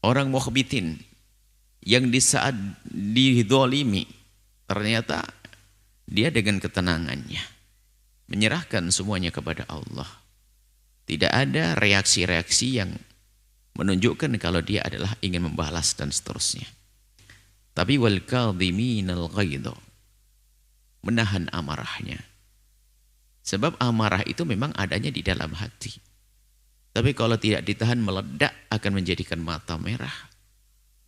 Orang mukhbitin yang di saat didolimi ternyata dia dengan ketenangannya menyerahkan semuanya kepada Allah. Tidak ada reaksi-reaksi yang menunjukkan kalau dia adalah ingin membalas dan seterusnya. Tapi wal kadhiminal ghaidha, menahan amarahnya. Sebab amarah itu memang adanya di dalam hati. Tapi kalau tidak ditahan meledak akan menjadikan mata merah,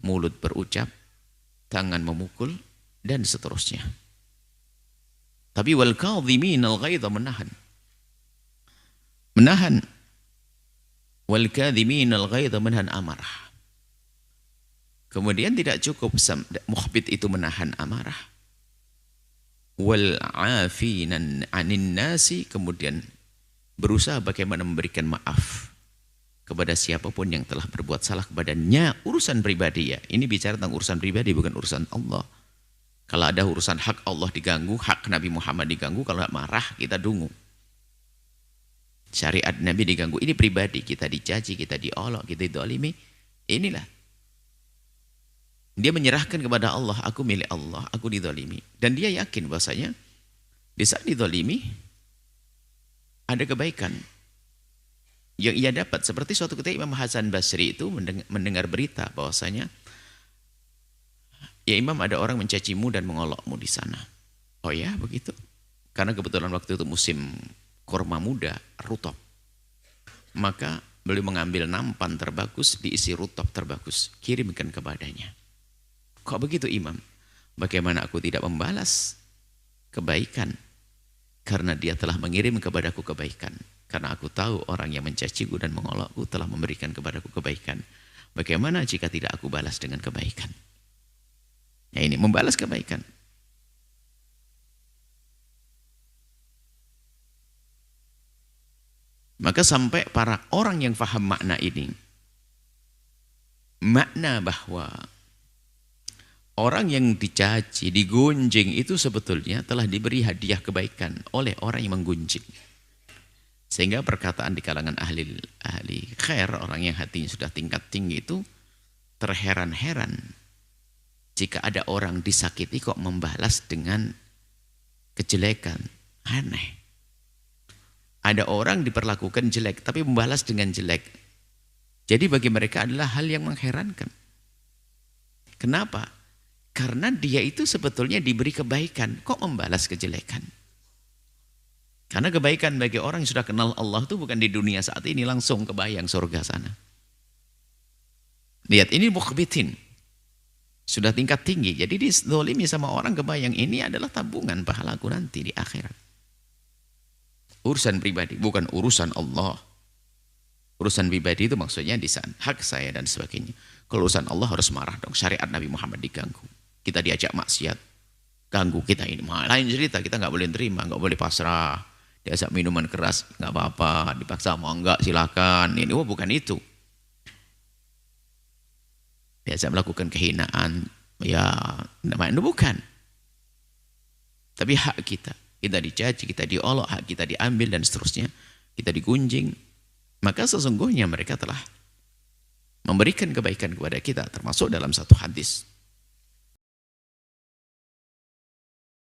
mulut berucap, tangan memukul dan seterusnya. Tapi wal kadhiminal ghaidha, menahan. Menahan. Wal kadhiminal ghaidha, menahan amarah. Kemudian tidak cukup mukhbit itu menahan amarah. Wal afinan 'anin nasi, kemudian berusaha bagaimana memberikan maaf kepada siapapun yang telah berbuat salah kepadanya. Urusan pribadi ya. Ini bicara tentang urusan pribadi, bukan urusan Allah. Kalau ada urusan hak Allah diganggu, hak Nabi Muhammad diganggu, kalau marah kita dungu. Syariat Nabi diganggu, ini pribadi, kita dicaci, kita diolok, kita didolimi. Inilah. Dia menyerahkan kepada Allah, aku milik Allah, aku didolimi. Dan dia yakin bahasanya, di saat didolimi, ada kebaikan yang ia dapat. Seperti suatu ketika Imam Hasan Basri itu mendengar berita bahwasanya, ya Imam, ada orang mencacimu dan mengolokmu di sana. Oh ya, begitu. Karena kebetulan waktu itu musim kurma muda, rutop. Maka beliau mengambil nampan terbagus, diisi rutop terbagus, kirimkan kepadanya. Kok begitu Imam? Bagaimana aku tidak membalas kebaikan? Karena dia telah mengirim kepadaku kebaikan. Karena aku tahu orang yang mencaciku dan mengolokku telah memberikan kepadaku kebaikan. Bagaimana jika tidak aku balas dengan kebaikan? Ya, ini membalas kebaikan. Maka sampai para orang yang faham makna ini, makna bahwa orang yang dicaci, digunjing itu sebetulnya telah diberi hadiah kebaikan oleh orang yang menggunjing. Sehingga perkataan di kalangan ahli khair, orang yang hatinya sudah tingkat tinggi itu terheran-heran jika ada orang disakiti kok membalas dengan kejelekan. Aneh. Ada orang diperlakukan jelek tapi membalas dengan jelek. Jadi bagi mereka adalah hal yang mengherankan. Kenapa? Karena dia itu sebetulnya diberi kebaikan, kok membalas kejelekan? Karena kebaikan bagi orang yang sudah kenal Allah itu bukan di dunia saat ini, langsung kebayang surga sana. Lihat, ini mukhbitin. Sudah tingkat tinggi, jadi dizolimi sama orang, kebayang ini adalah tabungan pahalaku nanti di akhirat. Urusan pribadi, bukan urusan Allah. Urusan pribadi itu maksudnya di sana, hak saya dan sebagainya. Kalau urusan Allah harus marah dong, syariat Nabi Muhammad diganggu. Kita diajak maksiat, ganggu kita ini. Lain cerita, kita nggak boleh terima, nggak boleh pasrah. Diajak minuman keras, nggak apa-apa. Dipaksa mau enggak, silakan. Ini bukan itu. Diajak melakukan kehinaan, ya namanya itu bukan. Tapi hak kita. Kita dicaci, kita diolok, hak kita diambil dan seterusnya. Kita digunjing. Maka sesungguhnya mereka telah memberikan kebaikan kepada kita, termasuk dalam satu hadis.